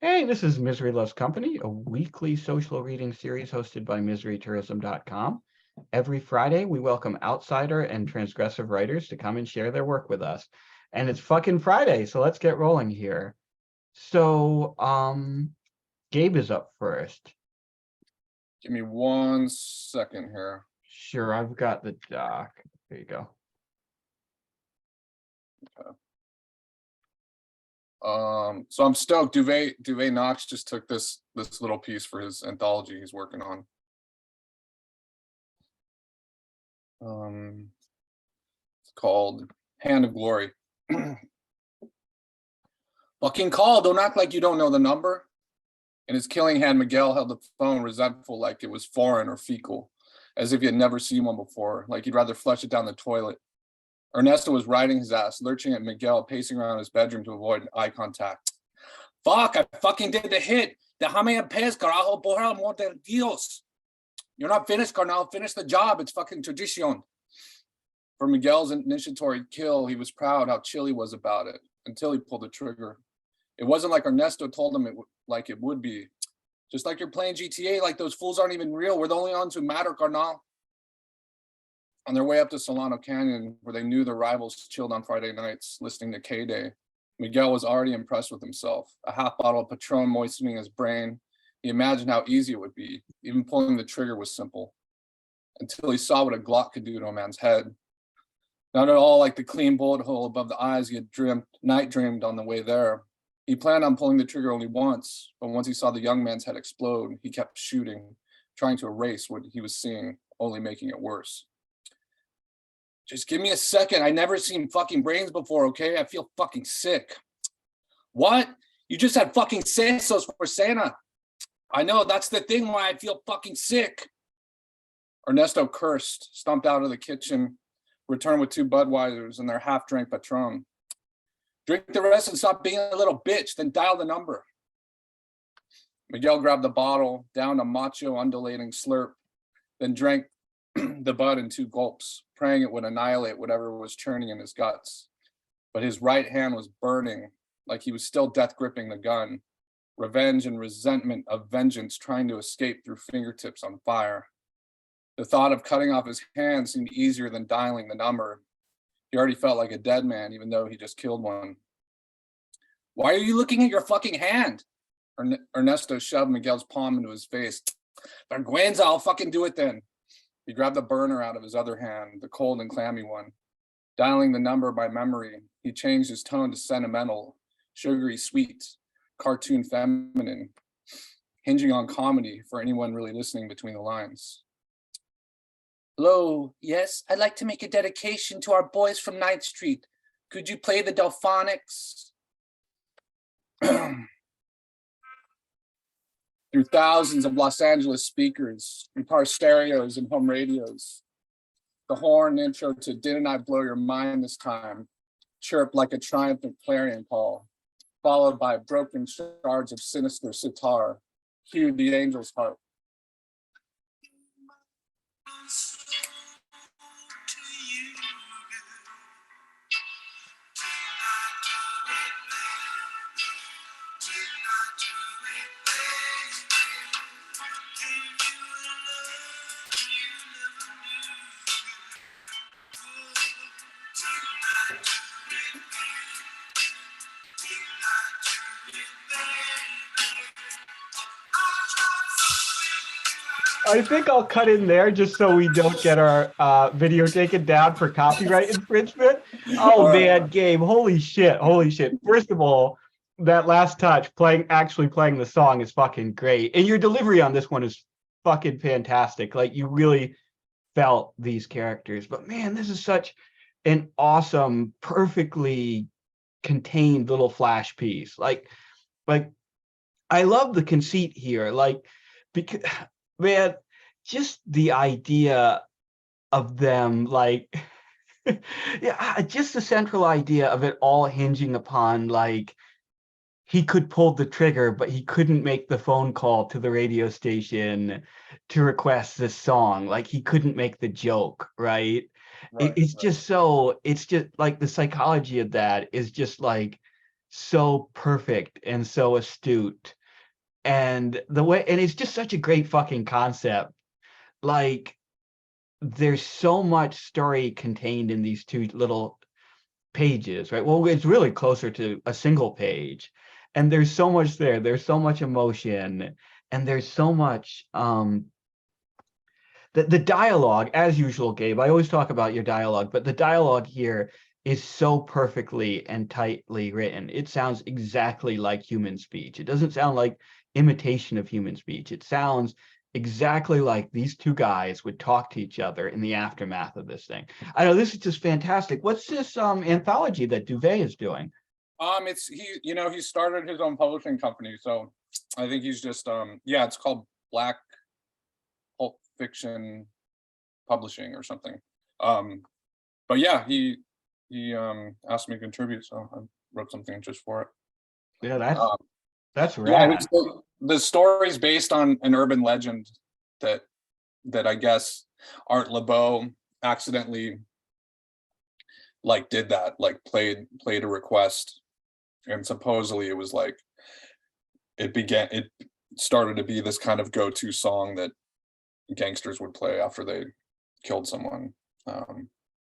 Hey, this is Misery Loves Company, a weekly social reading series hosted by miserytourism.com. Every Friday, we welcome outsider and transgressive writers to come and share their work with us. And it's fucking Friday, so let's get rolling here. So, Gabe is up first. Give me 1 second here. Sure, I've got the doc. There you go. Okay. So I'm stoked. Duvet Knox just took this little piece for his anthology he's working on. It's called Hand of Glory. Fucking call, don't act like you don't know the number. In his killing hand, Miguel held the phone resentful, like it was foreign or fecal, as if he had never seen one before, like he'd rather flush it down the toilet. Ernesto was riding his ass, lurching at Miguel, pacing around his bedroom to avoid eye contact. Fuck, I fucking did the hit. Déjame en paz, carajo, por el amor de Dios. You're not finished, carnal. Finish the job. It's fucking tradition. For Miguel's initiatory kill, he was proud how chill he was about it, until he pulled the trigger. It wasn't like Ernesto told him like it would be. Just like you're playing GTA, like those fools aren't even real. We're the only ones who matter, carnal. On their way up to Solano Canyon, where they knew their rivals chilled on Friday nights, listening to K-Day, Miguel was already impressed with himself. A half bottle of Patron moistening his brain. He imagined how easy it would be. Even pulling the trigger was simple. Until he saw what a Glock could do to a man's head. Not at all like the clean bullet hole above the eyes he had night dreamed on the way there. He planned on pulling the trigger only once, but once he saw the young man's head explode, he kept shooting, trying to erase what he was seeing, only making it worse. Just give me a second. I never seen fucking brains before, okay? I feel fucking sick. What? You just had fucking sesos for Santa. I know, that's the thing why I feel fucking sick. Ernesto cursed, stomped out of the kitchen, returned with 2 Budweisers and their half-drank Patron. Drink the rest and stop being a little bitch, then dial the number. Miguel grabbed the bottle, downed a macho undulating slurp, then drank the bud in 2 gulps, praying it would annihilate whatever was churning in his guts. But his right hand was burning, like he was still death gripping the gun. Revenge and resentment of vengeance trying to escape through fingertips on fire. The thought of cutting off his hand seemed easier than dialing the number. He already felt like a dead man, even though he just killed one. Why are you looking at your fucking hand? Ernesto shoved Miguel's palm into his face. Vergüenza, I'll fucking do it then. He grabbed the burner out of his other hand, the cold and clammy one. Dialing the number by memory, he changed his tone to sentimental, sugary sweet, cartoon feminine, hinging on comedy for anyone really listening between the lines. Hello, yes, I'd like to make a dedication to our boys from 9th Street. Could you play the Delphonics? Through thousands of Los Angeles speakers, through car stereos and home radios. The horn intro to Didn't I Blow Your Mind This Time chirped like a triumphant clarion call, followed by broken shards of sinister sitar, cued the angel's harp. I think I'll cut in there just so we don't get our video taken down for copyright infringement. Oh man, Gabe, holy shit. First of all, that last touch, actually playing the song is fucking great. And your delivery on this one is fucking fantastic. Like you really felt these characters. But man, this is such an awesome, perfectly contained little flash piece. Like I love the conceit here. Like, because man, just the idea of them, like, yeah, just the central idea of it all hinging upon, like, he could pull the trigger, but he couldn't make the phone call to the radio station to request this song. Like, he couldn't make the joke, right? It's just like the psychology of that is just like so perfect and so astute. And it's just such a great fucking concept. Like, there's so much story contained in these two little pages, right? Well, it's really closer to a single page. And there's so much there. There's so much emotion, and there's so much the dialogue, as usual, Gabe. I always talk about your dialogue, but the dialogue here is so perfectly and tightly written. It sounds exactly like human speech. It doesn't sound like imitation of human speech. It sounds exactly like these two guys would talk to each other in the aftermath of this thing. I know this is just fantastic. What's this anthology that Duvet is doing? It's he started his own publishing company, so I think he's just yeah, it's called Black Pulp Fiction Publishing or something. Um, but yeah, he asked me to contribute, so I wrote something just for it. Yeah, Um, that's yeah, rad. the story's based on an urban legend that I guess Art Laboe accidentally like did that, like played a request, and supposedly it was like it started to be this kind of go-to song that gangsters would play after they killed someone.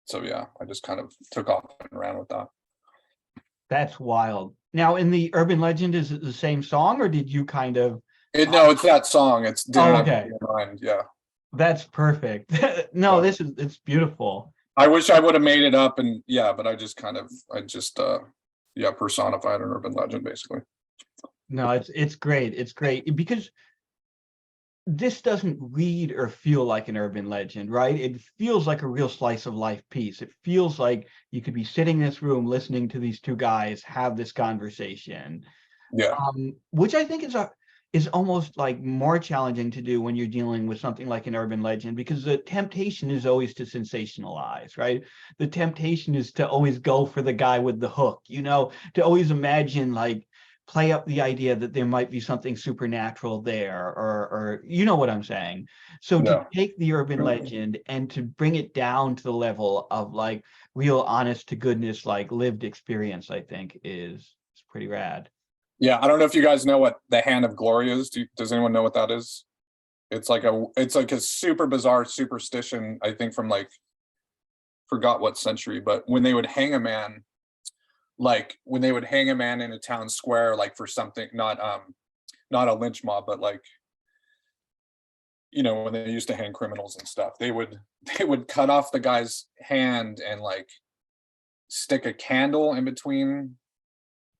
So yeah, I just kind of took off and ran with that. That's wild. Now, in the urban legend, is it the same song, or did you kind of? No, it's that song. It's Oh, Didn't Have okay, in Mind. Yeah. that's perfect. No, Yeah. it's beautiful. I wish I would have made it up, and yeah, but I just yeah, personified an urban legend basically. No, it's great. It's great because this doesn't read or feel like an urban legend, right? It feels like a real slice of life piece. It feels like you could be sitting in this room listening to these two guys have this conversation, Yeah. which I think is almost like more challenging to do when you're dealing with something like an urban legend, because the temptation is always to sensationalize, right? The temptation is to always go for the guy with the hook, to always imagine, like, play up the idea that there might be something supernatural there, or you know what I'm saying. So to Yeah. take the urban legend and to bring it down to the level of like real honest to goodness, like lived experience, I think is pretty rad. Yeah. I don't know if you guys know what the Hand of Glory is. Does anyone know what that is? It's like a super bizarre superstition, I think from like forgot what century, but when they would hang a man, like when they would hang a man in a town square, like for something, not a lynch mob, but like, when they used to hang criminals and stuff, they would cut off the guy's hand and like stick a candle in between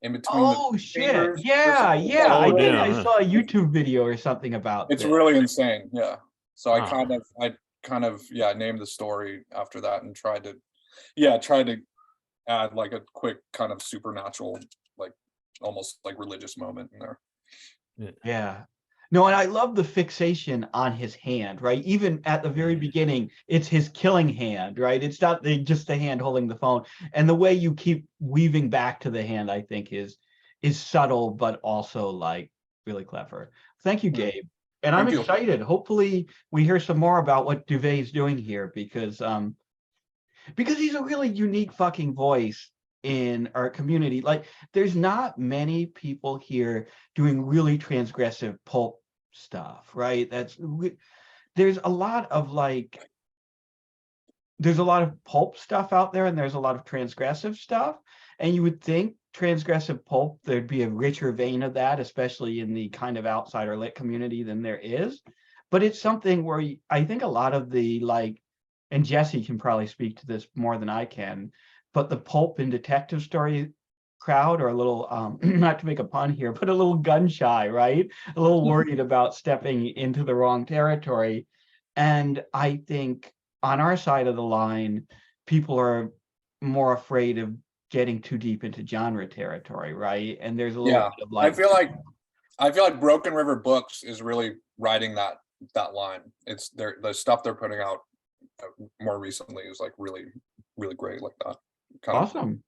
the Oh shit. fingers or Yeah, something. yeah. I Oh, think damn, I huh. saw a YouTube video or something about It's this. really insane. Yeah. So Huh. I kind of yeah, named the story after that and tried to add like a quick kind of supernatural, like almost like religious moment in there. Yeah. No, and I love the fixation on his hand, right? Even at the very beginning, it's his killing hand, right? It's not just the hand holding the phone. And the way you keep weaving back to the hand, I think is subtle, but also like really clever. Thank you, Mm. Gabe. And I'm Thank you. excited. Hopefully we hear some more about what Duvet is doing here, because he's a really unique fucking voice in our community. Like, there's not many people here doing really transgressive pulp stuff, right? There's a lot of like, there's a lot of pulp stuff out there, and there's a lot of transgressive stuff. And you would think transgressive pulp, there'd be a richer vein of that, especially in the kind of outsider lit community, than there is. But it's something where I think a lot of the like, and Jesse can probably speak to this more than I can, but the pulp and detective story crowd are a little, not to make a pun here, but a little gun shy, right? A little worried about stepping into the wrong territory. And I think on our side of the line, people are more afraid of getting too deep into genre territory, right? And there's a little Yeah. bit of I like, feel like Broken River Books is really riding that line. It's the stuff they're putting out more recently is like really, really great like that. Kind awesome,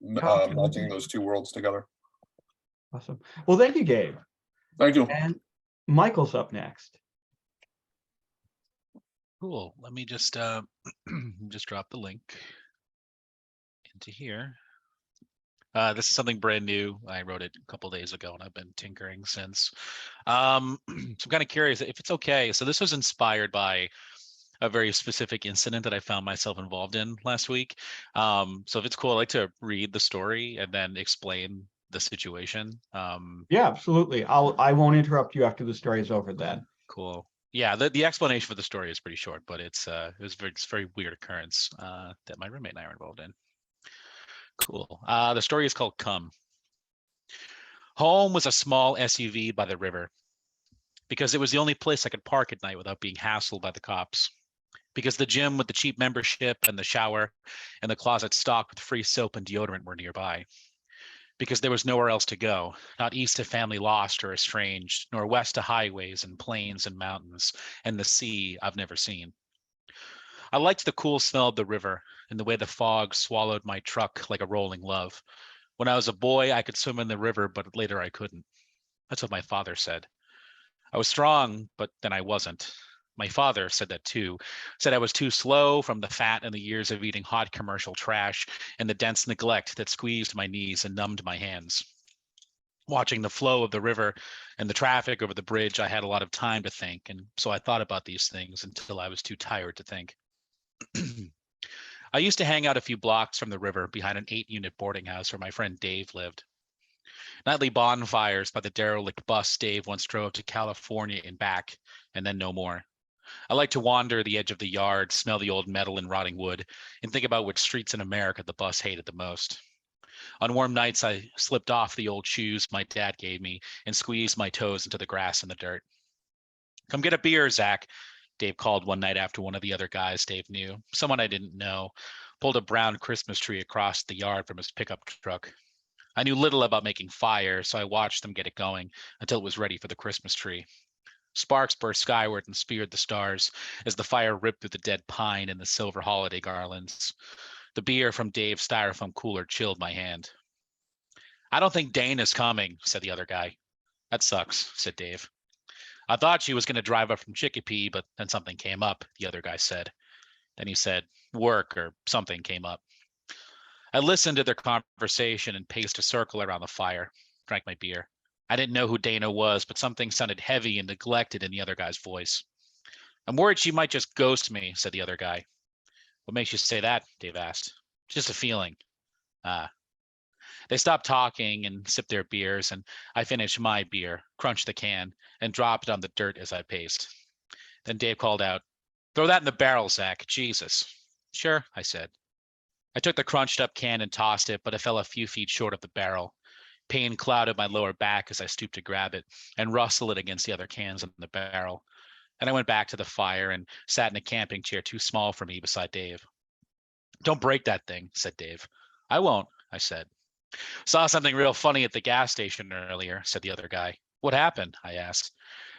of melting those two worlds together. awesome. Well, thank you, Gabe. Thank you. And Michael's up next. Cool. Let me just just drop the link into here. This is something brand new. I wrote it a couple days ago, and I've been tinkering since. So I'm kind of curious if it's okay. So this was inspired by a very specific incident that I found myself involved in last week. So if it's cool, I'd like to read the story and then explain the situation. Yeah, absolutely. I won't interrupt you after the story is over then. Cool. Yeah, the explanation for the story is pretty short, but it's it's a very weird occurrence that my roommate and I are involved in. Cool. The story is called Come. Home was a small SUV by the river because it was the only place I could park at night without being hassled by the cops. Because the gym with the cheap membership and the shower and the closet stocked with free soap and deodorant were nearby. Because there was nowhere else to go, not east to family lost or estranged, nor west to highways and plains and mountains and the sea I've never seen. I liked the cool smell of the river and the way the fog swallowed my truck like a rolling love. When I was a boy, I could swim in the river, but later I couldn't. That's what my father said. I was strong, but then I wasn't. My father said that too. Said I was too slow from the fat and the years of eating hot commercial trash and the dense neglect that squeezed my knees and numbed my hands. Watching the flow of the river and the traffic over the bridge, I had a lot of time to think, and so I thought about these things until I was too tired to think. I used to hang out a few blocks from the river behind an 8-unit boarding house where my friend Dave lived. Nightly bonfires by the derelict bus Dave once drove to California and back, and then no more. I like to wander the edge of the yard, smell the old metal and rotting wood, and think about which streets in America the bus hated the most. On warm nights, I slipped off the old shoes my dad gave me and squeezed my toes into the grass and the dirt. Come get a beer, Zach, Dave called one night after one of the other guys Dave knew, someone I didn't know, pulled a brown Christmas tree across the yard from his pickup truck. I knew little about making fire, so I watched them get it going until it was ready for the Christmas tree. Sparks burst skyward and speared the stars as the fire ripped through the dead pine and the silver holiday garlands. The beer from Dave's styrofoam cooler chilled my hand. I don't think Dane is coming, said the other guy. That sucks, said Dave. I thought she was going to drive up from Chicopee, but then something came up, the other guy said. Then he said, work or something came up. I listened to their conversation and paced a circle around the fire, drank my beer. I didn't know who Dana was, but something sounded heavy and neglected in the other guy's voice. I'm worried she might just ghost me, said the other guy. What makes you say that? Dave asked. Just a feeling. Ah. They stopped talking and sipped their beers, and I finished my beer, crunched the can, and dropped it on the dirt as I paced. Then Dave called out, throw that in the barrel, Zach. Jesus. Sure, I said. I took the crunched up can and tossed it, but it fell a few feet short of the barrel. Pain clouded my lower back as I stooped to grab it and rustle it against the other cans in the barrel. Then I went back to the fire and sat in a camping chair too small for me beside Dave. Don't break that thing, said Dave. I won't, I said. Saw something real funny at the gas station earlier, said the other guy. What happened? I asked.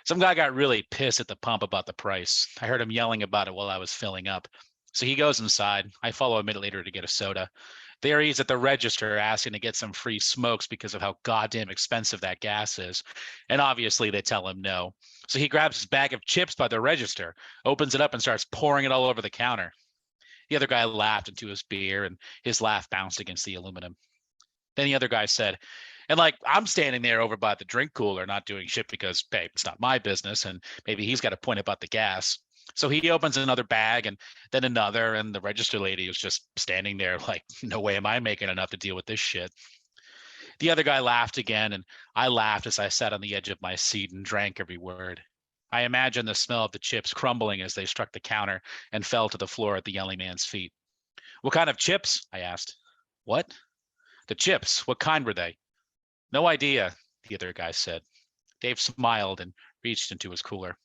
Some guy got really pissed at the pump about the price. I heard him yelling about it while I was filling up. So he goes inside. I follow a minute later to get a soda. There he's at the register asking to get some free smokes because of how goddamn expensive that gas is. And obviously they tell him no. So he grabs his bag of chips by the register, opens it up and starts pouring it all over the counter. The other guy laughed into his beer and his laugh bounced against the aluminum. Then the other guy said, and like, I'm standing there over by the drink cooler, not doing shit because, hey, it's not my business. And maybe he's got a point about the gas. So he opens another bag and then another. And the register lady was just standing there like, no way am I making enough to deal with this shit. The other guy laughed again. And I laughed as I sat on the edge of my seat and drank every word. I imagined the smell of the chips crumbling as they struck the counter and fell to the floor at the yelling man's feet. What kind of chips? I asked. What? The chips. What kind were they? No idea, the other guy said. Dave smiled and reached into his cooler.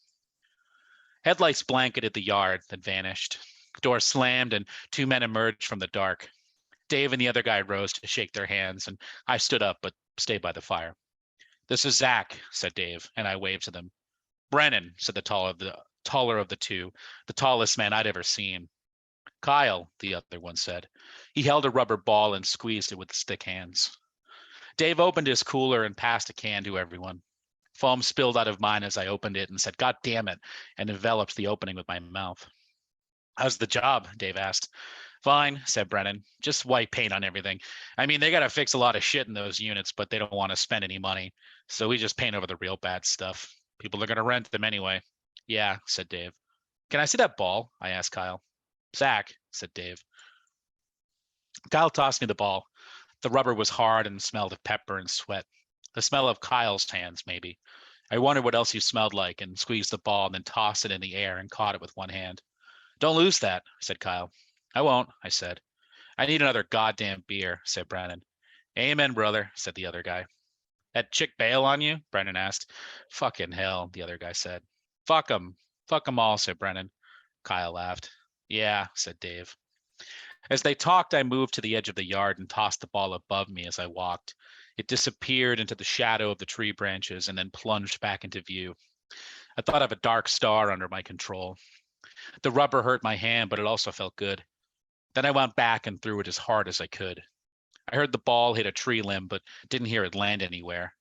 Headlights blanketed the yard, then vanished. The door slammed and 2 men emerged from the dark. Dave and the other guy rose to shake their hands, and I stood up but stayed by the fire. This is Zach, said Dave, and I waved to them. Brennan, said the taller of the two, the tallest man I'd ever seen. Kyle, the other one said. He held a rubber ball and squeezed it with his thick hands. Dave opened his cooler and passed a can to everyone. Foam spilled out of mine as I opened it and said, God damn it, and enveloped the opening with my mouth. How's the job? Dave asked. Fine, said Brennan. Just white paint on everything. I mean, they got to fix a lot of shit in those units, but they don't want to spend any money. So we just paint over the real bad stuff. People are going to rent them anyway. Yeah, said Dave. Can I see that ball? I asked Kyle. Zach, said Dave. Kyle tossed me the ball. The rubber was hard and smelled of pepper and sweat. The smell of Kyle's hands, maybe. I wondered what else he smelled like and squeezed the ball and then tossed it in the air and caught it with one hand. Don't lose that, said Kyle. I won't, I said. I need another goddamn beer, said Brennan. Amen, brother, said the other guy. That chick bail on you? Brennan asked. Fucking hell, the other guy said. Fuck 'em. Fuck 'em all, said Brennan. Kyle laughed. Yeah, said Dave. As they talked, I moved to the edge of the yard and tossed the ball above me as I walked. It disappeared into the shadow of the tree branches and then plunged back into view. I thought of a dark star under my control. The rubber hurt my hand, but it also felt good. Then I went back and threw it as hard as I could. I heard the ball hit a tree limb, but didn't hear it land anywhere.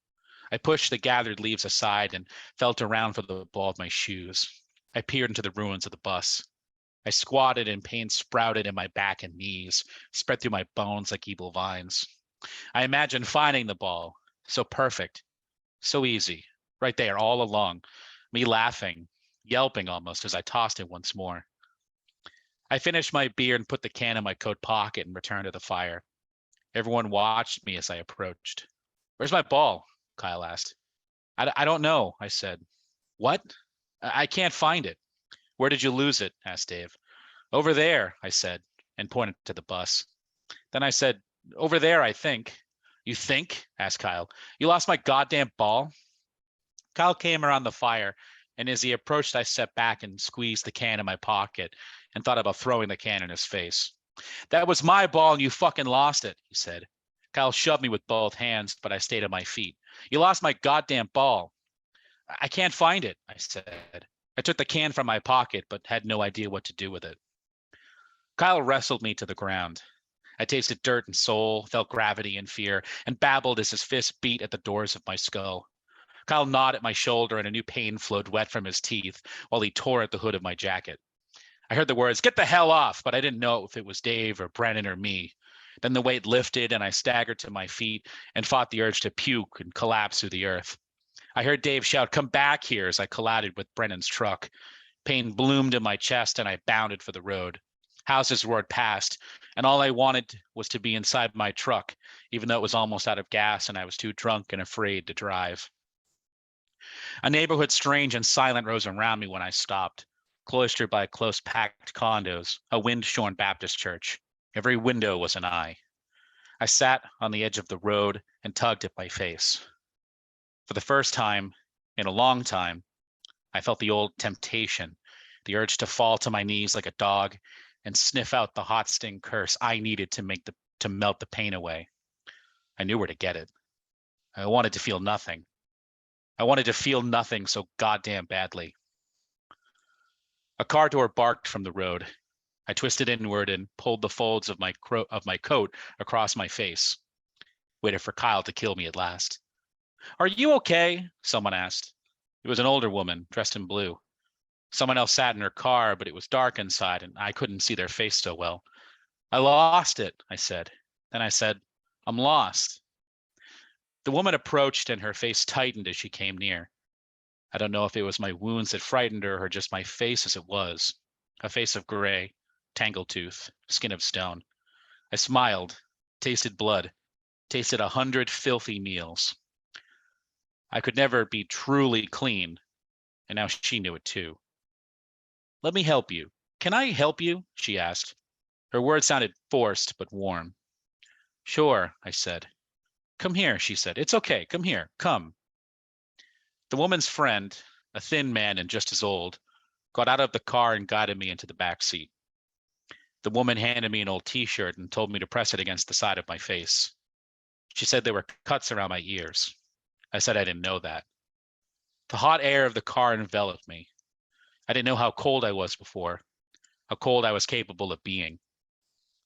I pushed the gathered leaves aside and felt around for the ball of my shoes. I peered into the ruins of the bus. I squatted and pain sprouted in my back and knees, spread through my bones like evil vines. I imagined finding the ball. So perfect. So easy. Right there, all along. Me laughing, yelping almost as I tossed it once more. I finished my beer and put the can in my coat pocket and returned to the fire. Everyone watched me as I approached. Where's my ball? Kyle asked. I don't know, I said. What? I can't find it. Where did you lose it? Asked Dave. Over there, I said, and pointed to the bus. Then I said, over there, I think. You think? Asked Kyle. You lost my goddamn ball? Kyle came around the fire, and as he approached, I stepped back and squeezed the can in my pocket and thought about throwing the can in his face. That was my ball and you fucking lost it, he said. Kyle shoved me with both hands, but I stayed on my feet. You lost my goddamn ball. I can't find it, I said. I took the can from my pocket, but had no idea what to do with it. Kyle wrestled me to the ground. I tasted dirt and soul, felt gravity and fear, and babbled as his fist beat at the doors of my skull. Kyle gnawed at my shoulder, and a new pain flowed wet from his teeth while he tore at the hood of my jacket. I heard the words, get the hell off, but I didn't know if it was Dave or Brennan or me. Then the weight lifted, and I staggered to my feet and fought the urge to puke and collapse through the earth. I heard Dave shout, come back here, as I collided with Brennan's truck. Pain bloomed in my chest, and I bounded for the road. Houses roared past, and all I wanted was to be inside my truck, even though it was almost out of gas and I was too drunk and afraid to drive. A neighborhood strange and silent rose around me when I stopped, cloistered by close-packed condos, a wind-shorn Baptist church. Every window was an eye. I sat on the edge of the road and tugged at my face. For the first time in a long time, I felt the old temptation, the urge to fall to my knees like a dog and sniff out the hot sting curse I needed to melt the pain away. I knew where to get it. I wanted to feel nothing. I wanted to feel nothing so goddamn badly. A car door barked from the road. I twisted inward and pulled the folds of my coat across my face. Waited for Kyle to kill me at last. Are you okay? Someone asked. It was an older woman dressed in blue. Someone else sat in her car, but it was dark inside and I couldn't see their face so well. I lost it, I said. Then I said, I'm lost. The woman approached and her face tightened as she came near. I don't know if it was my wounds that frightened her or just my face as it was. A face of gray, tangled tooth, skin of stone. I smiled, tasted blood, tasted 100 filthy meals. I could never be truly clean, and now she knew it too. Let me help you. Can I help you? She asked. Her words sounded forced but warm. Sure, I said. Come here, she said. It's okay. Come here. Come. The woman's friend, a thin man and just as old, got out of the car and guided me into the back seat. The woman handed me an old t-shirt and told me to press it against the side of my face. She said there were cuts around my ears. I said I didn't know that. The hot air of the car enveloped me. I didn't know how cold I was before, how cold I was capable of being.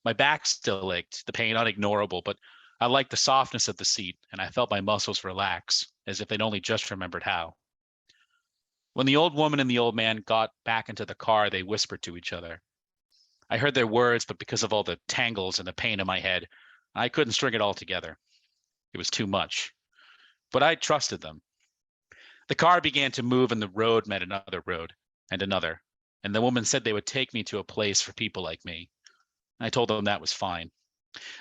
My back still ached, the pain unignorable, but I liked the softness of the seat, and I felt my muscles relax, as if they'd only just remembered how. When the old woman and the old man got back into the car, they whispered to each other. I heard their words, but because of all the tangles and the pain in my head, I couldn't string it all together. It was too much. But I trusted them. The car began to move and the road met another road and another. And the woman said they would take me to a place for people like me. I told them that was fine.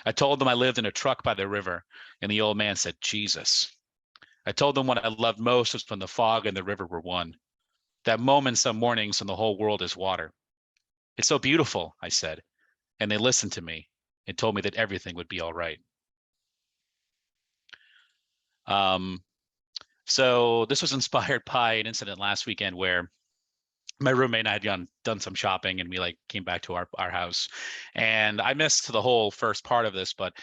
I told them I lived in a truck by the river, and the old man said, Jesus. I told them what I loved most was when the fog and the river were one. That moment some mornings when the whole world is water. It's so beautiful, I said, and they listened to me and told me that everything would be all right. So this was inspired by an incident last weekend where my roommate and I had done some shopping, and we like came back to our house, and I missed the whole first part of this, but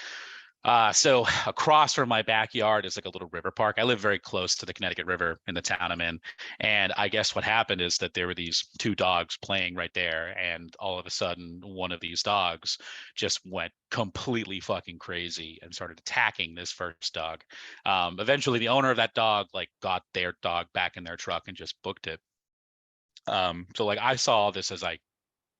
so across from my backyard is like a little river park. I live very close to the Connecticut River in the town I'm in. And I guess what happened is that there were these two dogs playing right there. And all of a sudden, one of these dogs just went completely fucking crazy and started attacking this first dog. Eventually, the owner of that dog like got their dog back in their truck and just booked it. So like I saw this as I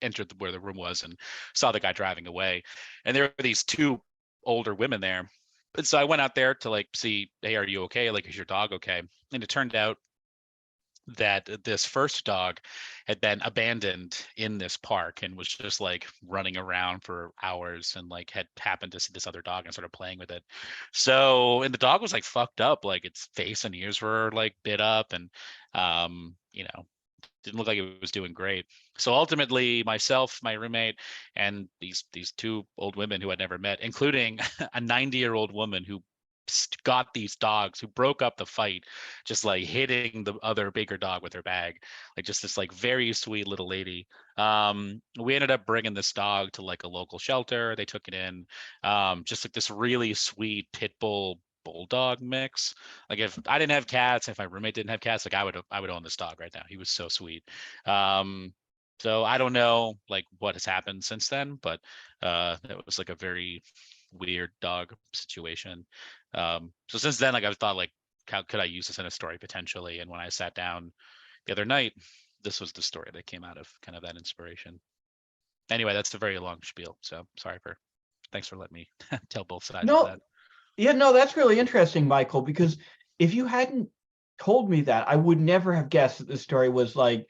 entered where the room was and saw the guy driving away. And there were these two older women there. And so I went out there to like see, hey, are you okay? Like, is your dog okay? And it turned out that this first dog had been abandoned in this park and was just like running around for hours and like had happened to see this other dog and started playing with it. So, and the dog was like fucked up, like its face and ears were like bit up and, you know, didn't look like it was doing great. So ultimately, myself, my roommate, and these two old women who I'd never met, including a 90-year-old woman who got these dogs, who broke up the fight, just like hitting the other bigger dog with her bag, like just this like very sweet little lady. We ended up bringing this dog to like a local shelter. They took it in, just like this really sweet pit bull bulldog mix. Like if I didn't have cats, if my roommate didn't have cats, like I would own this dog right now. He was so sweet. So I don't know like what has happened since then, but it was like a very weird dog situation. So since then, like I've thought like how could I use this in a story potentially? And when I sat down the other night, this was the story that came out of kind of that inspiration. Anyway, that's a very long spiel. So thanks for letting me tell both sides of that. Yeah, no, that's really interesting, Michael, because if you hadn't told me that, I would never have guessed that the story was like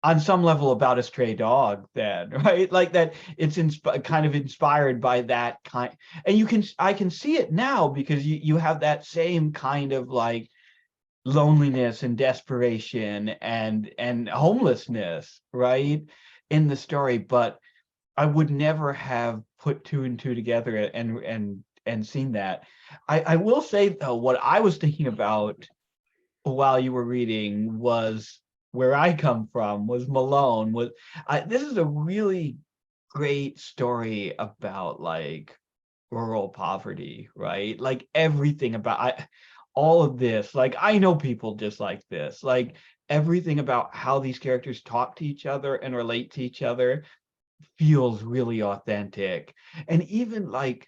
on some level about a stray dog then, right? Like that it's kind of inspired by that kind. And I can see it now because you have that same kind of like loneliness and desperation and homelessness, right? In the story, but I would never have put two and two together and seen that. I will say though, what I was thinking about while you were reading was where I come from was Malone. This is a really great story about like rural poverty, right? Like everything about all of this. Like I know people just like this. Like everything about how these characters talk to each other and relate to each other feels really authentic. And even like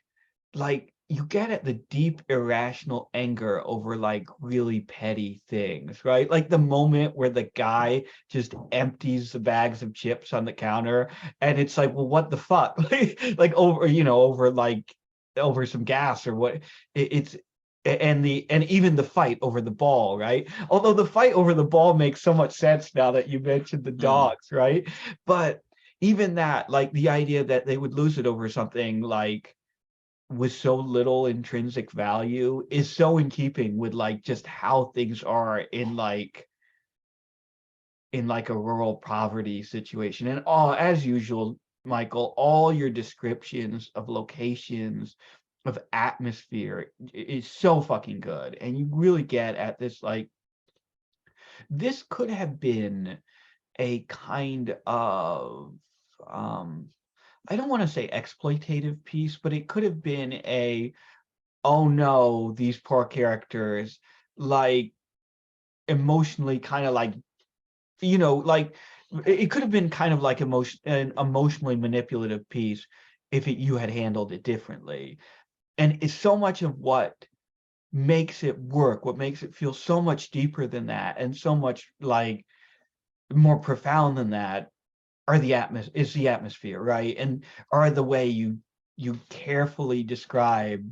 you get at the deep irrational anger over like really petty things, right? Like the moment where the guy just empties the bags of chips on the counter and it's like, well, what the fuck? Like over, over some gas or what it's and even the fight over the ball, right? Although the fight over the ball makes so much sense now that you mentioned the dogs, right? But even that, like the idea that they would lose it over something like with so little intrinsic value is so in keeping with like just how things are in like a rural poverty situation. And all, as usual, Michael, all your descriptions of locations, of atmosphere is so fucking good. And you really get at this, like, this could have been a kind of, I don't want to say exploitative piece, but it could have been oh no, these poor characters, like emotionally kind of like, like it could have been kind of like an emotionally manipulative piece if you had handled it differently. And it's so much of what makes it work, what makes it feel so much deeper than that and so much like more profound than that is the atmosphere, right? And are the way you carefully describe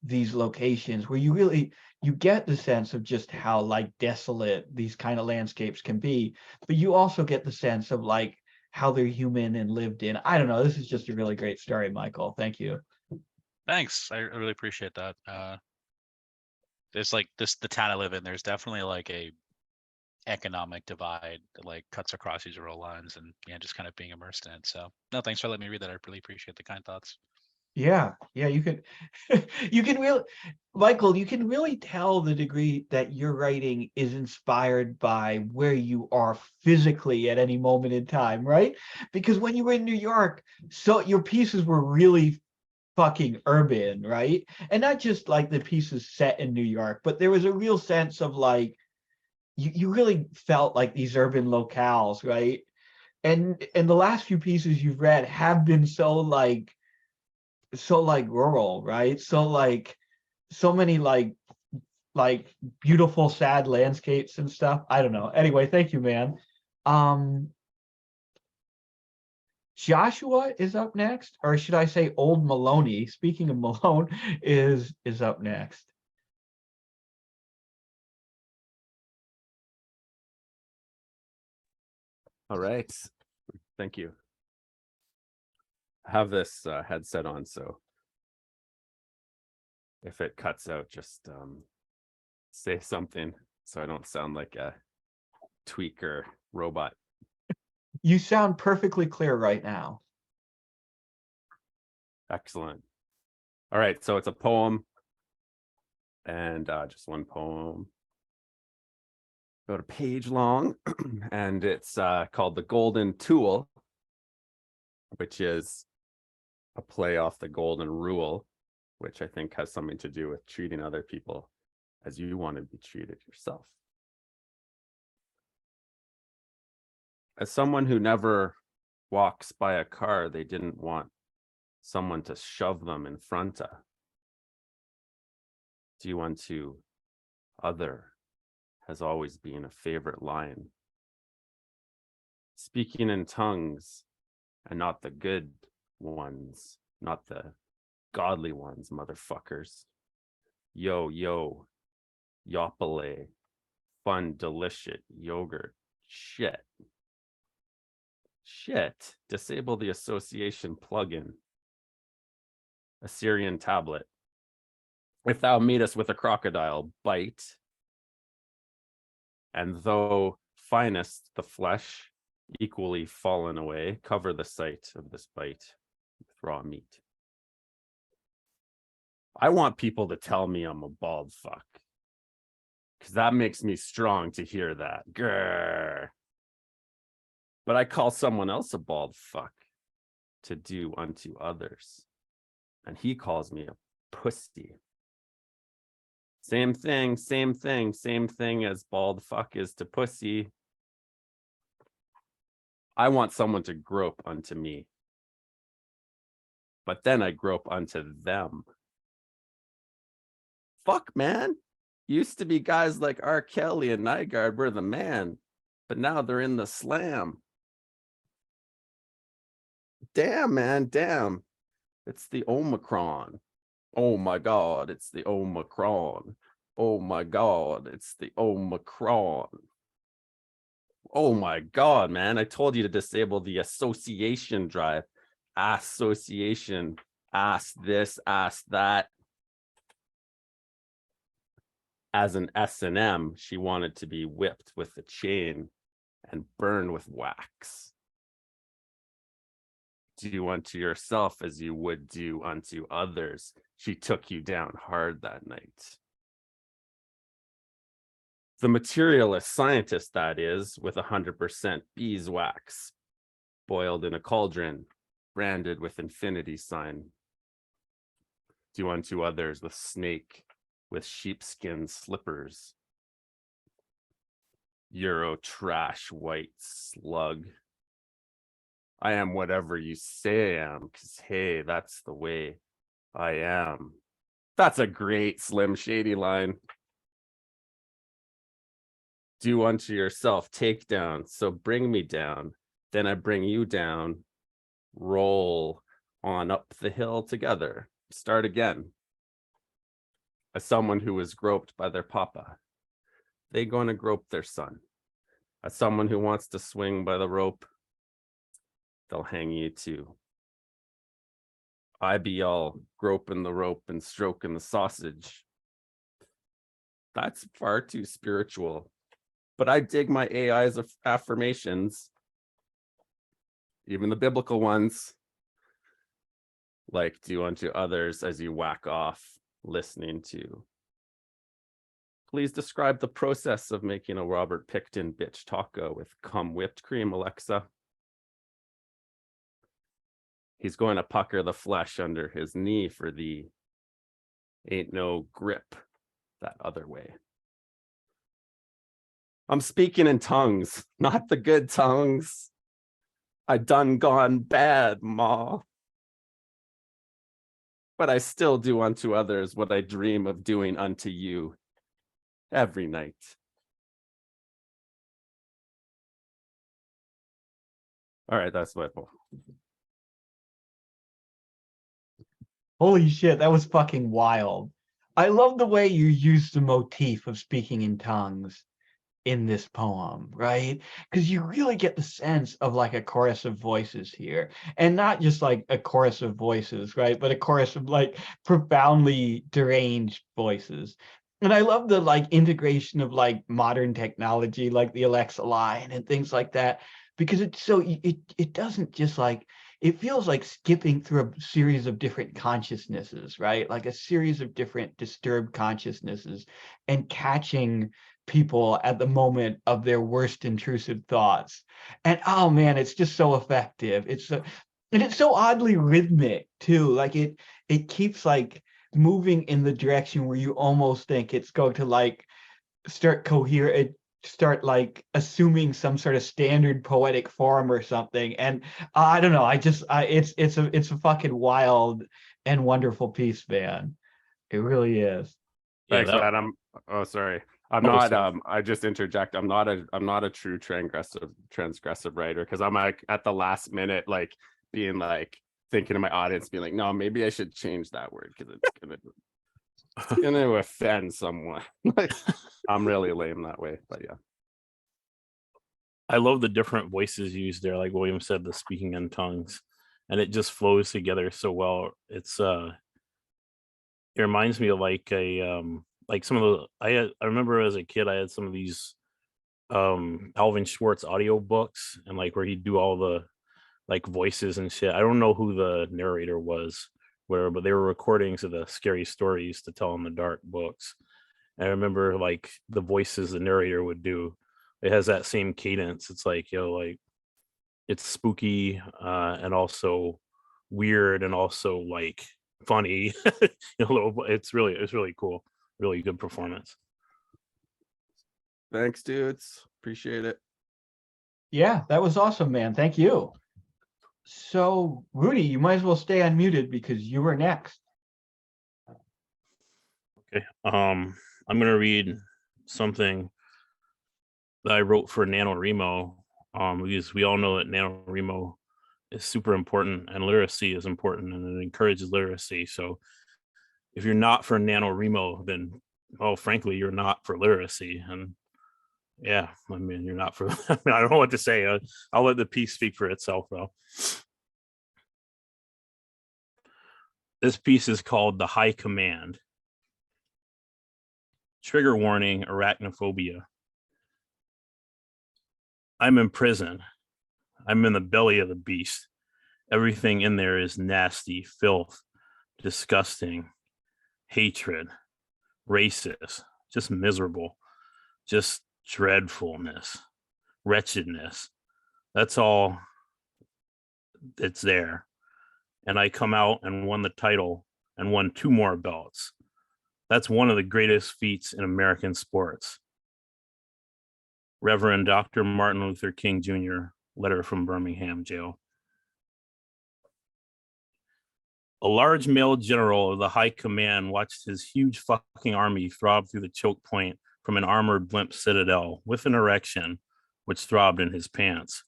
these locations where you get the sense of just how like desolate these kind of landscapes can be, but you also get the sense of like how they're human and lived in. I don't know. This is just a really great story, Michael. Thank you. Thanks. I really appreciate that. There's like the town I live in, there's definitely like a economic divide that like cuts across these rural lines, and yeah, just kind of being immersed in it. So no, thanks for letting me read that. I really appreciate the kind thoughts. Yeah, you can you can really, Michael, you can really tell the degree that your writing is inspired by where you are physically at any moment in time, right? Because when you were in New York, so your pieces were really fucking urban, right? And not just like the pieces set in New York, but there was a real sense of like you really felt like these urban locales, right? And the last few pieces you've read have been so like rural, right? So like so many like beautiful sad landscapes and stuff. I don't know. Anyway, thank you, man. Um Joshua is up next, or should I say Old Maloney? Speaking of Malone, is up next. All right. Thank you. I have this headset on, so if it cuts out, just say something so I don't sound like a tweaker robot. You sound perfectly clear right now. Excellent. All right, so it's a poem, and just one poem. About a page long, and it's called The Golden Tool, which is a play off the golden rule, which I think has something to do with treating other people as you want to be treated yourself. As someone who never walks by a car they didn't want someone to shove them in front of, do unto other has always been a favorite line. Speaking in tongues, and not the good ones, not the godly ones, motherfuckers. Yo, yo, yopale, fun, delicious, yogurt, shit. Shit, disable the association plugin. Assyrian tablet. If thou meetest with a crocodile, bite. And though finest the flesh, equally fallen away, cover the sight of this bite with raw meat. I want people to tell me I'm a bald fuck, because that makes me strong to hear that. Grr. But I call someone else a bald fuck to do unto others, and he calls me a pussy. Same thing, same thing, same thing as bald fuck is to pussy. I want someone to grope unto me, but then I grope unto them. Fuck, man. Used to be guys like R. Kelly and Nygaard were the man, but now they're in the slam. Damn, man, damn. It's the Omicron. Oh my God, it's the Omicron. Oh my God, it's the Omicron. Oh my God, man. I told you to disable the association drive. Association. Ask this, ask that. As an S&M, she wanted to be whipped with a chain and burned with wax. Do unto yourself as you would do unto others. She took you down hard that night. The materialist scientist, that is, with 100% beeswax, boiled in a cauldron, branded with infinity sign. Do unto others with snake, with sheepskin slippers. Euro trash white slug. I am whatever you say I am, because hey, that's the way I am. That's a great Slim Shady line. Do unto yourself takedown, so bring me down. Then I bring you down, roll on up the hill together. Start again. As someone who was groped by their papa, they gonna grope their son. As someone who wants to swing by the rope, they'll hang you too. I be all groping the rope and stroking the sausage. That's far too spiritual. But I dig my AI's affirmations, even the biblical ones, like do unto others as you whack off, listening to. Please describe the process of making a Robert Pickton bitch taco with cum whipped cream, Alexa. He's going to pucker the flesh under his knee for thee. Ain't no grip that other way. I'm speaking in tongues, not the good tongues. I done gone bad, ma. But I still do unto others what I dream of doing unto you every night. All right, that's my poem. Holy shit, that was fucking wild. I love the way you use the motif of speaking in tongues in this poem, right? Because you really get the sense of like a chorus of voices here, and not just like a chorus of voices, right? But a chorus of like profoundly deranged voices. And I love the like integration of like modern technology, like the Alexa line and things like that, because it's so it doesn't just like, it feels like skipping through a series of different consciousnesses, right? Like a series of different disturbed consciousnesses, and catching people at the moment of their worst intrusive thoughts. And oh man, it's just so effective. And it's so oddly rhythmic too. Like it keeps like moving in the direction where you almost think it's going to like start like assuming some sort of standard poetic form or something. And I don't know, it's a fucking wild and wonderful piece, man. It really is. Yeah, Thanks, that, man. Sorry. I'm Oh, not sorry. I just interject. I'm not a true transgressive writer, because I'm like at the last minute, like being like thinking to my audience, being like, no, maybe I should change that word because it's gonna offend someone. Like, I'm really lame that way, but yeah. I love the different voices used there, like William said, the speaking in tongues, and it just flows together so well. It reminds me of like some of the I remember as a kid I had some of these Alvin Schwartz audio books, and like where he'd do all the like voices and shit. I don't know who the narrator was, but they were recordings of the scary stories to tell in the dark books. And I remember like the voices the narrator would do. It has that same cadence. It's like, like it's spooky and also weird and also like funny. It's really cool. Really good performance. Thanks, dudes. Appreciate it. Yeah, that was awesome, man. Thank you. So, Rudy, you might as well stay unmuted because you were next. Okay. I'm gonna read something that I wrote for NaNoWriMo, because we all know that NaNoWriMo is super important and literacy is important and it encourages literacy. So if you're not for NaNoWriMo, then frankly, you're not for literacy. And yeah, I mean, you're not for I don't know what to say. I'll let the piece speak for itself though. This piece is called The High Command. Trigger warning, arachnophobia. I'm in prison. I'm in the belly of the beast. Everything in there is nasty, filth, disgusting, hatred, racist, just miserable, just dreadfulness, wretchedness. That's all it's there. And I come out and won the title and won 2 more belts. That's one of the greatest feats in American sports. Reverend Dr. Martin Luther King Jr., letter from Birmingham jail. A large male general of the high command watched his huge fucking army throb through the choke point from an armored blimp citadel with an erection which throbbed in his pants.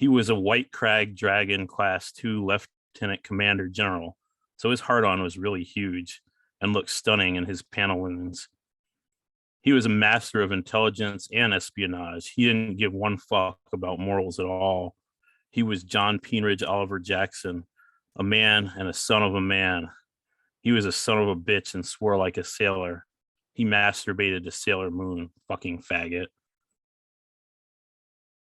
He was a White Crag Dragon Class 2 Lieutenant Commander General, so his hard-on was really huge and looked stunning in his pantaloons. He was a master of intelligence and espionage. He didn't give one fuck about morals at all. He was John Peenridge Oliver Jackson, a man and a son of a man. He was a son of a bitch and swore like a sailor. He masturbated to Sailor Moon, fucking faggot.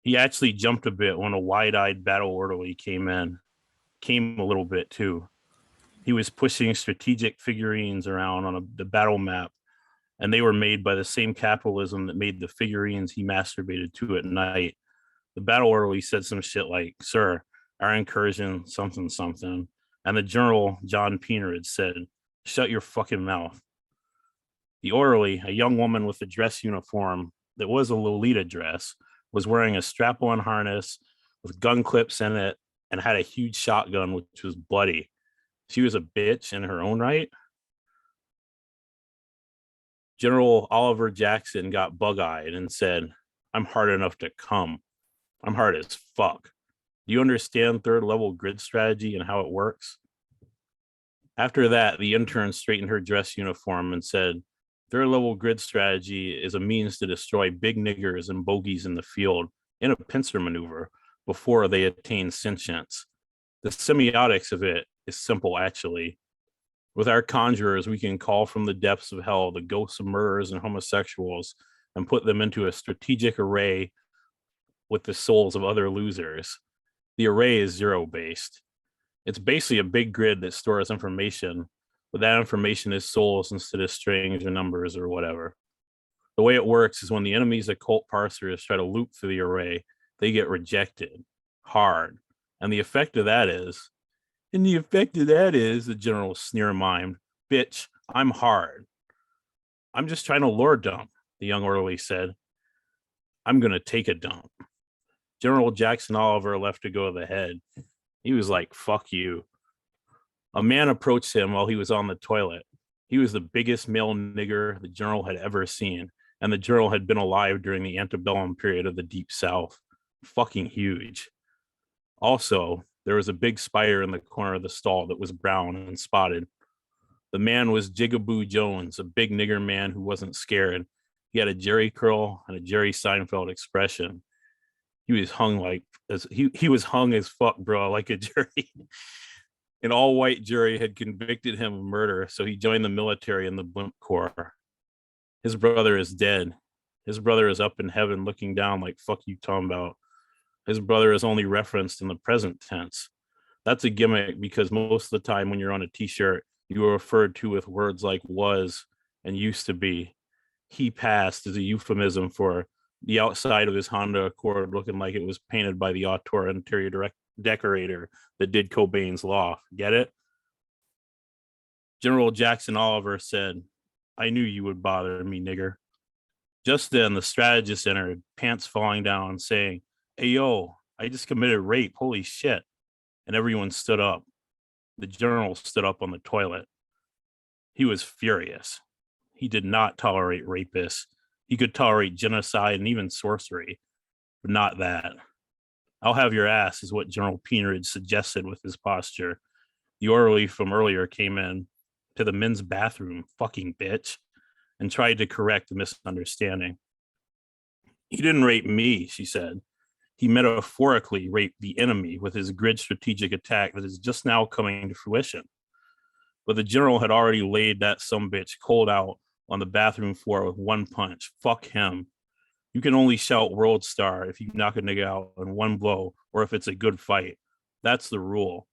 He actually jumped a bit when a wide-eyed battle orderly came in. Came a little bit too. He was pushing strategic figurines around on the battle map, and they were made by the same capitalism that made the figurines he masturbated to at night. The battle orderly said some shit like, "Sir, our incursion, something, something." And the general, John Peenridge, said, "Shut your fucking mouth." The orderly, a young woman with a dress uniform that was a Lolita dress, was wearing a strap-on harness with gun clips in it and had a huge shotgun, which was bloody. She was a bitch in her own right. General Oliver Jackson got bug-eyed and said, "I'm hard enough to come. I'm hard as fuck. Do you understand third level grid strategy and how it works?" After that, the intern straightened her dress uniform and said, "Third level grid strategy is a means to destroy big niggers and bogeys in the field in a pincer maneuver before they attain sentience. The semiotics of it is simple, actually. With our conjurers, we can call from the depths of hell the ghosts of murderers and homosexuals and put them into a strategic array with the souls of other losers. The array is zero-based. It's basically a big grid that stores information, but that information is souls instead of strings or numbers or whatever. The way it works is when the enemy's occult parsers try to loop through the array, they get rejected hard. And the effect of that is, the general sneer mimed, "Bitch, I'm hard." "I'm just trying to lore dump," the young orderly said. "I'm going to take a dump." General Jackson Oliver left to go to the head. He was like, "Fuck you." A man approached him while he was on the toilet. He was the biggest male nigger the general had ever seen, and the general had been alive during the antebellum period of the Deep South. Fucking huge. Also, there was a big spider in the corner of the stall that was brown and spotted. The man was Jigaboo Jones, a big nigger man who wasn't scared. He had a Jerry curl and a Jerry Seinfeld expression. He was hung he was hung as fuck, bro, like a jury. An all-white jury had convicted him of murder, so he joined the military in the blimp corps. His brother is dead. His brother is up in heaven looking down like, "Fuck you talking about." His brother is only referenced in the present tense. That's a gimmick because most of the time when you're on a t-shirt, you are referred to with words like was and used to be. He passed is a euphemism for the outside of his Honda Accord looking like it was painted by the auteur interior decorator that did Cobain's Loft. Get it? General Jackson Oliver said, "I knew you would bother me, nigger." Just then, the strategist entered, pants falling down, saying, "Hey, yo, I just committed rape. Holy shit." And everyone stood up. The general stood up on the toilet. He was furious. He did not tolerate rapists. He could tolerate genocide and even sorcery, but not that. "I'll have your ass," is what General Peenridge suggested with his posture. The orderly from earlier came in to the men's bathroom, fucking bitch, and tried to correct the misunderstanding. "He didn't rape me," she said. "He metaphorically raped the enemy with his grid strategic attack that is just now coming to fruition." But the general had already laid that sumbitch cold out on the bathroom floor with one punch. Fuck him. You can only shout "World Star" if you knock a nigga out in one blow or if it's a good fight. That's the rule.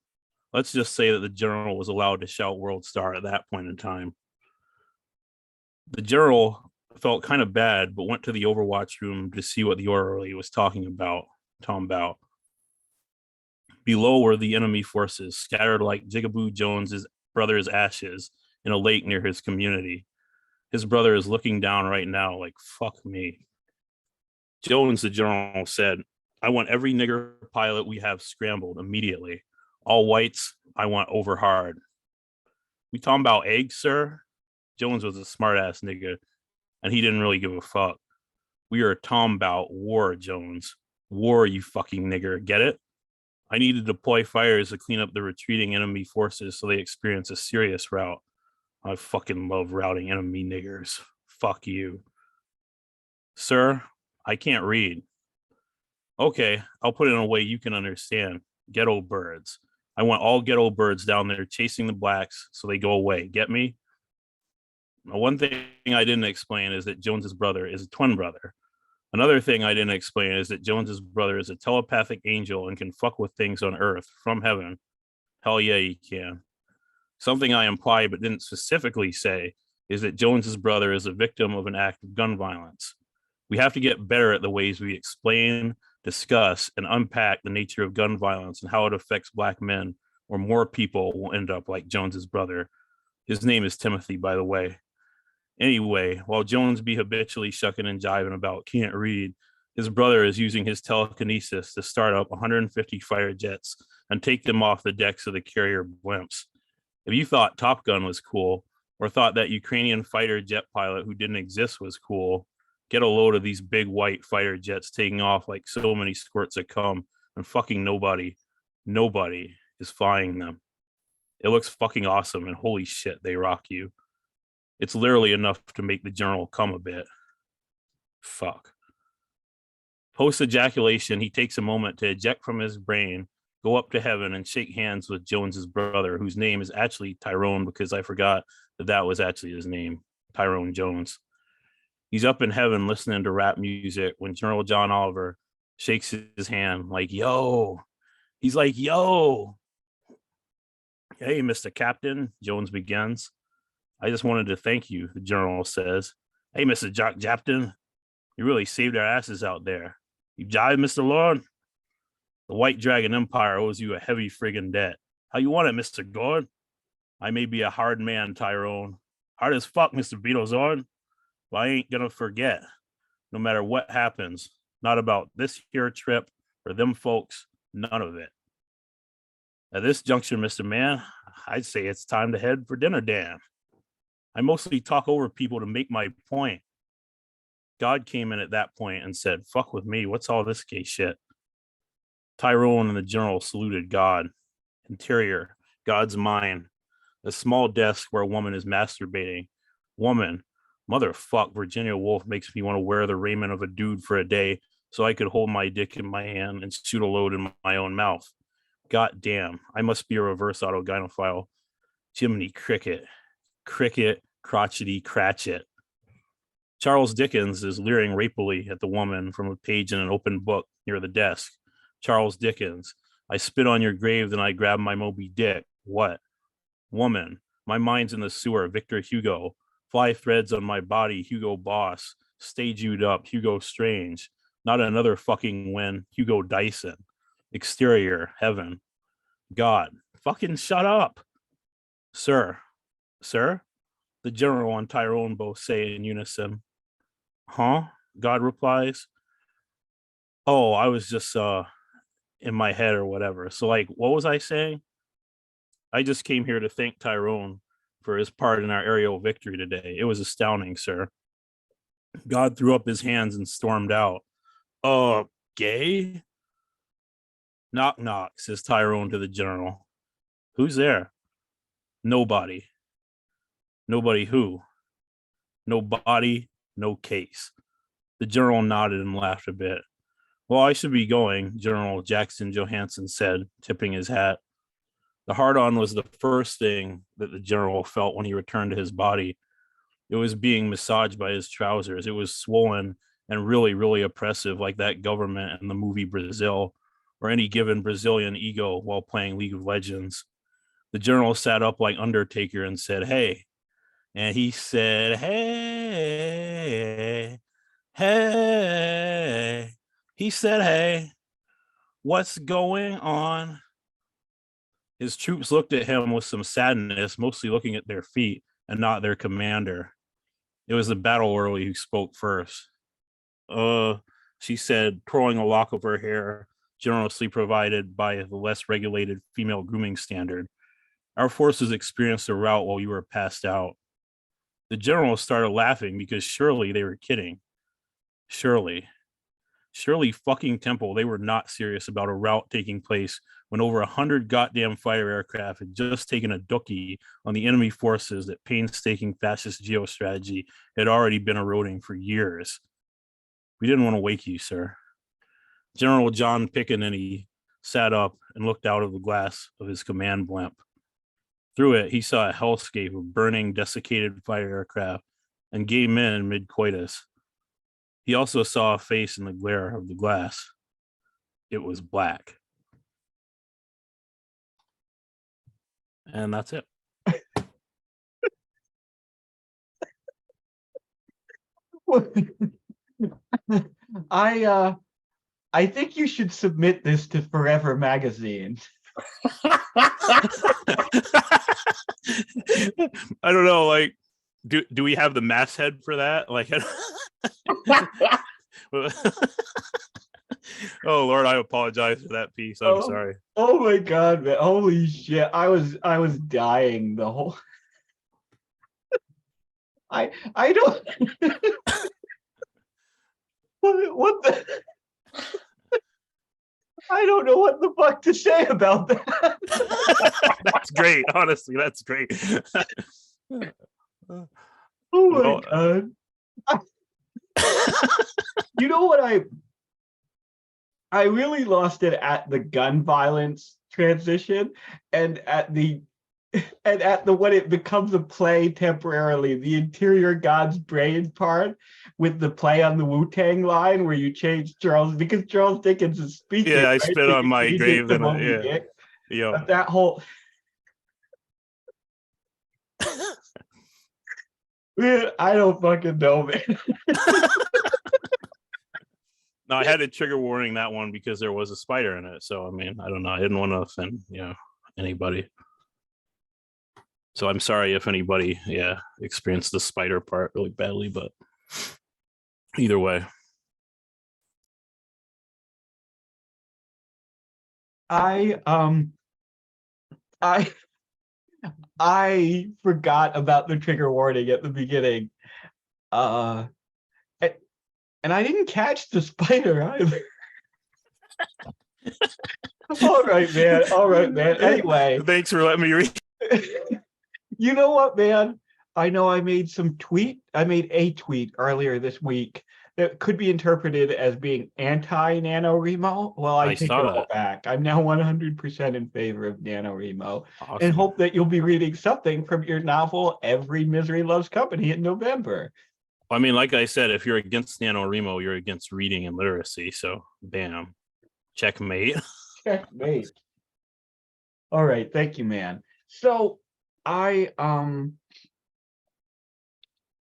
Let's just say that the general was allowed to shout "World Star" at that point in time. The general felt kind of bad, but went to the Overwatch room to see what the orderly was talking about. Below were the enemy forces, scattered like Jigaboo Jones's brother's ashes in a lake near his community. His brother is looking down right now like, "Fuck me." Jones, the general, said, "I want every nigger pilot we have scrambled immediately. All whites, I want over hard." "We talking about eggs, sir?" Jones was a smart ass nigga, and he didn't really give a fuck. "We are talking about war, Jones. War, you fucking nigger. Get it? I need to deploy fires to clean up the retreating enemy forces so they experience a serious rout. I fucking love routing enemy niggers. Fuck you. Sir, I can't read. Okay, I'll put it in a way you can understand. Ghetto birds. I want all ghetto birds down there chasing the blacks so they go away. Get me? Now, one thing I didn't explain is that Jones's brother is a twin brother. Another thing I didn't explain is that Jones's brother is a telepathic angel and can fuck with things on Earth from heaven. Hell yeah, he can. Something I implied but didn't specifically say is that Jones's brother is a victim of an act of gun violence. We have to get better at the ways we explain, discuss, and unpack the nature of gun violence and how it affects Black men, or more people will end up like Jones's brother. His name is Timothy, by the way. Anyway, while Jones be habitually shucking and jiving about can't read, his brother is using his telekinesis to start up 150 fighter jets and take them off the decks of the carrier blimps. If you thought Top Gun was cool, or thought that Ukrainian fighter jet pilot who didn't exist was cool, get a load of these big white fighter jets taking off like so many squirts of cum, and fucking nobody is flying them. It looks fucking awesome, and holy shit, they rock you. It's literally enough to make the general come a bit. Fuck. Post ejaculation, he takes a moment to eject from his brain, go up to heaven, and shake hands with Jones's brother, whose name is actually Tyrone, because I forgot that was actually his name, Tyrone Jones. He's up in heaven listening to rap music when General John Oliver shakes his hand like, yo. He's like, yo. Hey, Mr. Captain, Jones begins. I just wanted to thank you, the general says. Hey, Mr. Jock Japton, you really saved our asses out there. You jive, Mr. Lord? The White Dragon Empire owes you a heavy friggin' debt. How you want it, Mr. Gord? I may be a hard man, Tyrone. Hard as fuck, Mr. Beetlezord. But I ain't gonna forget, no matter what happens. Not about this here trip or them folks, none of it. At this juncture, Mr. Man, I'd say it's time to head for dinner, Dan. I mostly talk over people to make my point. God came in at that point and said, fuck with me, what's all this gay shit? Tyrone and the general saluted God. Interior, God's mind. A small desk where a woman is masturbating. Woman, motherfuck, Virginia Woolf makes me want to wear the raiment of a dude for a day so I could hold my dick in my hand and shoot a load in my own mouth. God damn, I must be a reverse autogynophile. Jiminy Cricket. Cricket, crotchety, cratchit. Charles Dickens is leering rapily at the woman from a page in an open book near the desk. Charles Dickens, I spit on your grave, then I grab my Moby Dick. What? Woman, my mind's in the sewer, Victor Hugo. Fly threads on my body, Hugo Boss. Stay Jewed up, Hugo Strange. Not another fucking win, Hugo Dyson. Exterior, heaven. God, fucking shut up. Sir, the general and Tyrone both say in unison. Huh? God replies. Oh, I was just in my head or whatever. So like, what was I saying? I just came here to thank Tyrone for his part in our aerial victory today. It was astounding, sir. God threw up his hands and stormed out. Gay? Knock knock, says Tyrone to the general. Who's there? Nobody. Nobody who? No body, no case. The general nodded and laughed a bit. Well, I should be going, General Jackson Johansson said, tipping his hat. The hard-on was the first thing that the general felt when he returned to his body. It was being massaged by his trousers. It was swollen and really, really oppressive, like that government in the movie Brazil, or any given Brazilian ego while playing League of Legends. The general sat up like Undertaker and said, hey. And he said, hey, hey. He said, hey, what's going on? His troops looked at him with some sadness, mostly looking at their feet and not their commander. It was the battle orderly who spoke first. She said, twirling a lock of her hair, generously provided by the less regulated female grooming standard. Our forces experienced a rout while you were passed out. The general started laughing because surely they were kidding. Surely. Shirley fucking Temple, they were not serious about a rout taking place when over 100 goddamn fighter aircraft had just taken a dookie on the enemy forces that painstaking fascist geostrategy had already been eroding for years. We didn't want to wake you, sir. General John Pickaninny sat up and looked out of the glass of his command blimp. Through it, he saw a hellscape of burning, desiccated fighter aircraft and gay men in mid-coitus. He also saw a face in the glare of the glass. It was black. And that's it. I think you should submit this to Forever Magazine. I don't know, like, do we have the masthead for that? Like, oh Lord, I apologize for that piece. I'm sorry. Oh my God, man! Holy shit! I was dying the whole. I don't. what the. I don't know what the fuck to say about that. That's great. Honestly, that's great. Oh my God. You know what I really lost it at the gun violence transition and at the when it becomes a play temporarily, the interior God's brain part with the play on the Wu-Tang line where you change Charles because Charles Dickens is speaking. Yeah, I right? spit So on you my change it grave. to And Moby yeah, Dick. yeah. But that whole man, I don't fucking know, man. No, I had a trigger warning that one because there was a spider in it. So I mean, I don't know. I didn't want to offend, anybody. So I'm sorry if anybody, experienced the spider part really badly, but either way. I forgot about the trigger warning at the beginning. And I didn't catch the spider either. All right, man. Anyway. Thanks for letting me read. You know what, man? I know I made a tweet earlier this week that could be interpreted as being anti-NaNoWriMo. Well, I take it all back. I'm now 100% in favor of NaNoWriMo. Awesome. And hope that you'll be reading something from your novel, Every Misery Loves Company, in November. I mean, like I said, if you're against NaNoWriMo, you're against reading and literacy. So, bam, checkmate. Checkmate. All right, thank you, man. So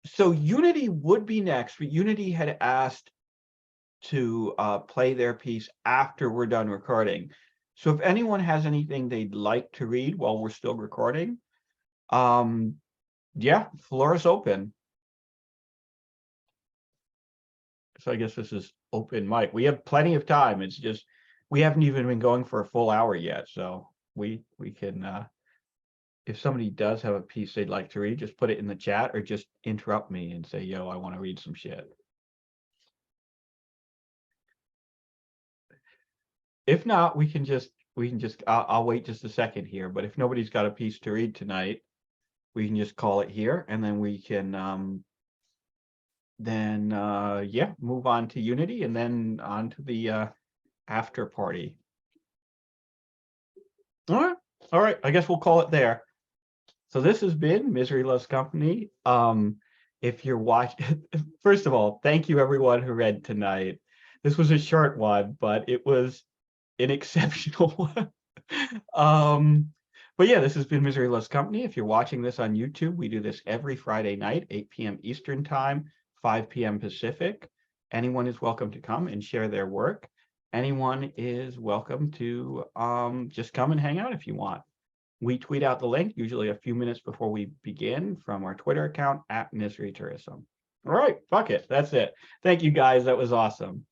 so Unity would be next, but Unity had asked to play their piece after we're done recording. So if anyone has anything they'd like to read while we're still recording, yeah, floor is open. So I guess this is open mic. We have plenty of time. It's just we haven't even been going for a full hour yet, so we can if somebody does have a piece they'd like to read, just put it in the chat or just interrupt me and say, yo, I want to read some shit. If not, we can just I'll wait just a second here, but if nobody's got a piece to read tonight, we can just call it here and then we can move on to Unity and then on to the after party. All right, I guess we'll call it there. So this has been Misery Loves Company. If you're watching, first of all, thank you everyone who read tonight. This was a short one, but it was an exceptional one. But yeah, this has been Misery Loves Company. If you're watching this on YouTube, we do this every Friday night, 8 p.m. Eastern Time, 5 p.m. Pacific. Anyone is welcome to come and share their work. Anyone is welcome to just come and hang out if you want. We tweet out the link usually a few minutes before we begin from our Twitter account @MiseryTourism. All right, fuck it. That's it. Thank you guys. That was awesome.